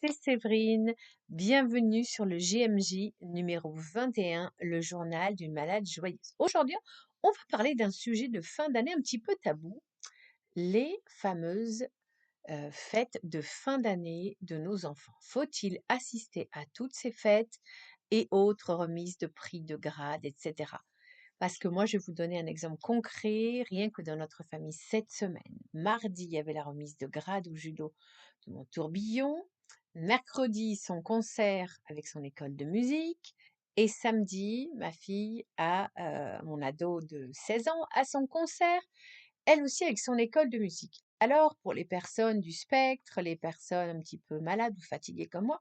c'est Séverine. Bienvenue sur le GMJ numéro 21, le journal d'une malade joyeuse. Aujourd'hui, on va parler d'un sujet de fin d'année un petit peu tabou, les fameuses fêtes de fin d'année de nos enfants. Faut-il assister à toutes ces fêtes et autres remises de prix, de grades, etc. Parce que moi, je vais vous donner un exemple concret, rien que dans notre famille cette semaine. Mardi, il y avait la remise de grade au judo de mon tourbillon. Mercredi, son concert avec son école de musique. Et samedi, ma fille mon ado de 16 ans, a son concert, elle aussi avec son école de musique. Alors, pour les personnes du spectre, les personnes un petit peu malades ou fatiguées comme moi,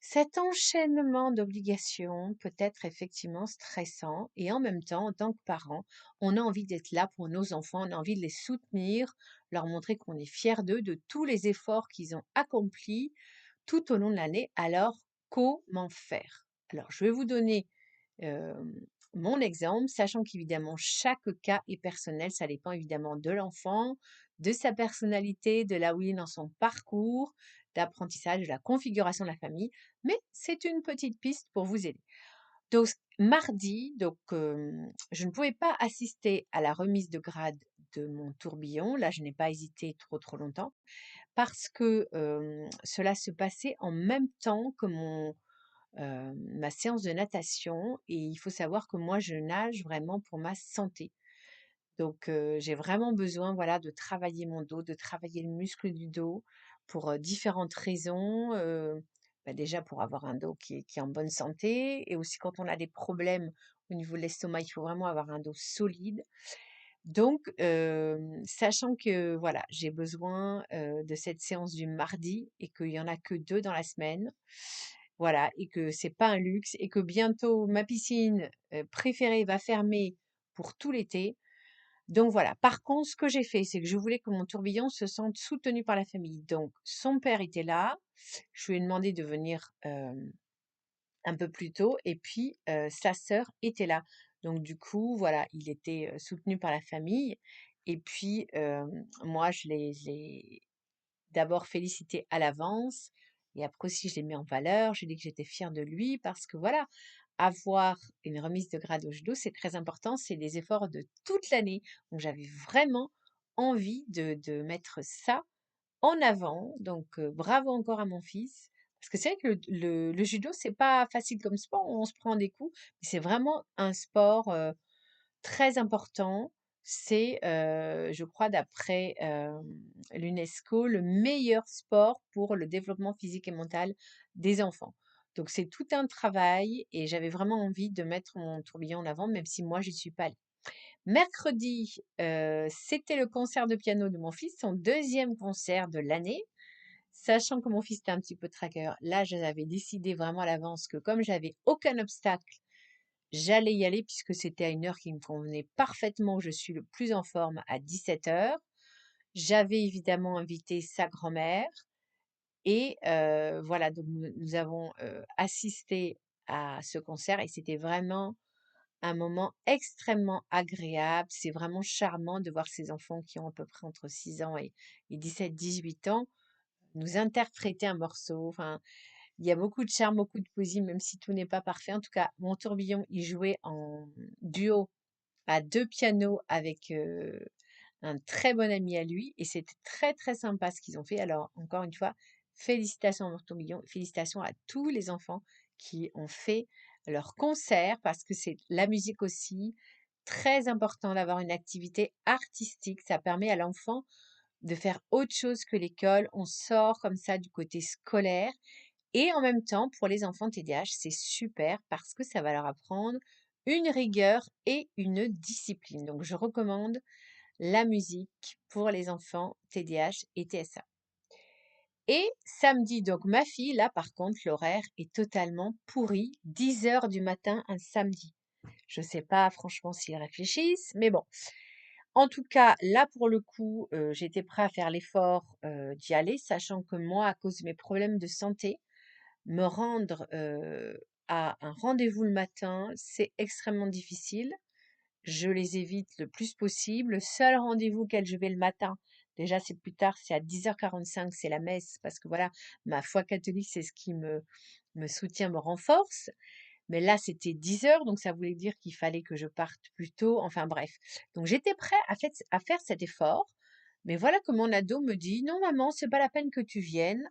cet enchaînement d'obligations peut être effectivement stressant et en même temps, en tant que parent, on a envie d'être là pour nos enfants, on a envie de les soutenir, leur montrer qu'on est fiers d'eux, de tous les efforts qu'ils ont accomplis tout au long de l'année. Alors, comment faire? Alors, je vais vous donner euh, mon exemple, sachant qu'évidemment, chaque cas est personnel, ça dépend évidemment de l'enfant, de sa personnalité, de là où il est dans son parcours d'apprentissage, de la configuration de la famille, mais c'est une petite piste pour vous aider. Donc, mardi, je ne pouvais pas assister à la remise de grade de mon tourbillon. Là, je n'ai pas hésité trop longtemps parce que cela se passait en même temps que ma séance de natation et il faut savoir que moi, je nage vraiment pour ma santé. Donc, j'ai vraiment besoin, voilà, de travailler mon dos, de travailler le muscle du dos pour, différentes raisons. Déjà pour avoir un dos qui est en bonne santé et aussi quand on a des problèmes au niveau de l'estomac, il faut vraiment avoir un dos solide. Donc, sachant que, voilà, j'ai besoin, de cette séance du mardi et qu'il y en a que 2 dans la semaine, voilà, et que c'est pas un luxe et que bientôt ma piscine, préférée va fermer pour tout l'été, donc voilà. Par contre, ce que j'ai fait, c'est que je voulais que mon tourbillon se sente soutenu par la famille. Donc son père était là, je lui ai demandé de venir, un peu plus tôt et puis, sa sœur était là. Donc du coup, voilà, il était, soutenu par la famille et puis, moi je l'ai d'abord félicité à l'avance et après aussi je l'ai mis en valeur. J'ai dit que j'étais fière de lui parce que voilà, avoir une remise de grade au judo, c'est très important, c'est des efforts de toute l'année. Donc j'avais vraiment envie de mettre ça en avant. Donc bravo encore à mon fils. Parce que c'est vrai que le judo, c'est pas facile comme sport, on se prend des coups, mais c'est vraiment un sport très important. C'est, je crois, d'après l'UNESCO, le meilleur sport pour le développement physique et mental des enfants. Donc c'est tout un travail et j'avais vraiment envie de mettre mon tourbillon en avant, même si moi, j'y suis pas allée. Mercredi, c'était le concert de piano de mon fils, son deuxième concert de l'année. Sachant que mon fils était un petit peu traqueur, là, j'avais décidé vraiment à l'avance que comme j'avais aucun obstacle, j'allais y aller puisque c'était à une heure qui me convenait parfaitement, où je suis le plus en forme à 17 heures. J'avais évidemment invité sa grand-mère et voilà, donc nous avons, assisté à ce concert et c'était vraiment un moment extrêmement agréable. C'est vraiment charmant de voir ces enfants qui ont à peu près entre 6 ans et 17, 18 ans nous interpréter un morceau. Enfin, il y a beaucoup de charme, beaucoup de poésie, même si tout n'est pas parfait. En tout cas, mon tourbillon, il jouait en duo à 2 pianos avec, un très bon ami à lui et c'était très sympa ce qu'ils ont fait. Alors encore une fois, félicitations à mon tourbillon, félicitations à tous les enfants qui ont fait leur concert parce que c'est la musique aussi, très important d'avoir une activité artistique. Ça permet à l'enfant de faire autre chose que l'école. On sort comme ça du côté scolaire et en même temps, pour les enfants TDAH, c'est super parce que ça va leur apprendre une rigueur et une discipline. Donc, je recommande la musique pour les enfants TDAH et TSA. Et samedi, donc ma fille, là par contre, l'horaire est totalement pourri. 10 heures du matin un samedi. Je ne sais pas franchement s'ils réfléchissent, mais bon. En tout cas, là pour le coup, j'étais prêt à faire l'effort d'y aller, sachant que moi, à cause de mes problèmes de santé, me rendre, à un rendez-vous le matin, c'est extrêmement difficile. Je les évite le plus possible. Le seul rendez-vous auquel je vais le matin, Déjà, c'est plus tard, c'est à 10h45, c'est la messe, parce que voilà, ma foi catholique, c'est ce qui me soutient, me renforce. Mais là, c'était 10h, donc ça voulait dire qu'il fallait que je parte plus tôt. Enfin bref. Donc j'étais prêt à faire cet effort. Mais voilà que mon ado me dit, non maman, c'est pas la peine que tu viennes.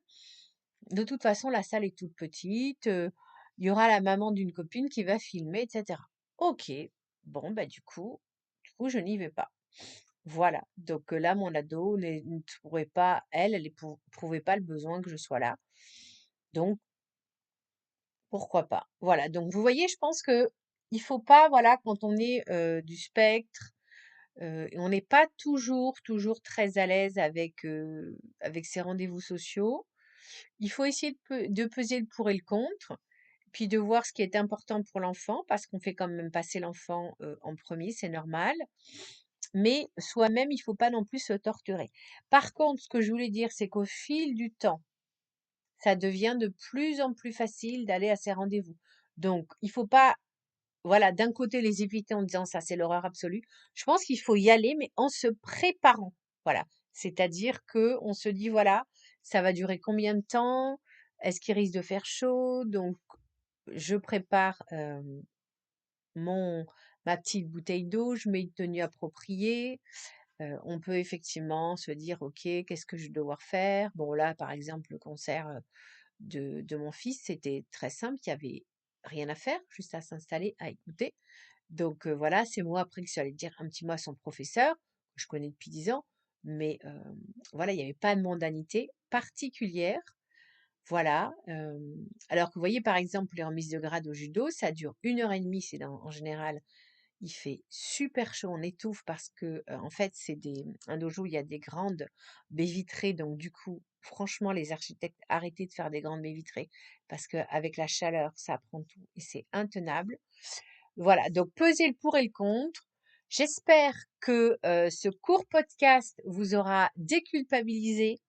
De toute façon, la salle est toute petite. Il y aura la maman d'une copine qui va filmer, etc. Ok. Bon, bah du coup, je n'y vais pas. Voilà. Donc là, mon ado ne trouvait pas, elle n'éprouvait pas le besoin que je sois là. Donc, pourquoi pas? Voilà, donc vous voyez, je pense que il faut pas, voilà, quand on est, du spectre, et on n'est pas toujours très à l'aise avec ces rendez-vous sociaux. Il faut essayer de peser le pour et le contre, puis de voir ce qui est important pour l'enfant, parce qu'on fait quand même passer l'enfant, en premier, c'est normal. Mais soi-même, il faut pas non plus se torturer. Par contre, ce que je voulais dire, c'est qu'au fil du temps, ça devient de plus en plus facile d'aller à ces rendez-vous. Donc, il faut pas, voilà, d'un côté les éviter en disant ça c'est l'horreur absolue. Je pense qu'il faut y aller, mais en se préparant. Voilà. C'est-à-dire que on se dit, voilà, ça va durer combien de temps? Est-ce qu'il risque de faire chaud? Donc, je prépare mon, ma petite bouteille d'eau, je mets une tenue appropriée. On peut effectivement se dire, ok, qu'est-ce que je vais devoir faire? Bon, là, par exemple, le concert de mon fils, c'était très simple, il y avait rien à faire, juste à s'installer, à écouter. Donc voilà, c'est moi après que je suis allée dire un petit mot à son professeur, que je connais depuis 10 ans, mais voilà, il n'y avait pas de mondanité particulière. Voilà. Alors que vous voyez, par exemple, les remises de grade au judo, ça dure 1h30, en général, il fait super chaud, on étouffe parce que, en fait, c'est un dojo où il y a des grandes baies vitrées, donc du coup, franchement, les architectes, arrêtez de faire des grandes baies vitrées parce qu'avec la chaleur, ça prend tout et c'est intenable. Voilà, donc pesez le pour et le contre. J'espère que ce court podcast vous aura déculpabilisé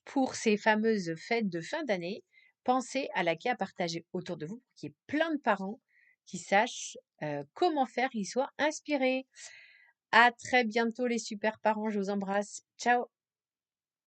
pour ces fameuses fêtes de fin d'année. Pensez à liker, à partager autour de vous pour qu'il y ait plein de parents qui sachent comment faire, qu'ils soient inspirés. À très bientôt les super parents, je vous embrasse. Ciao.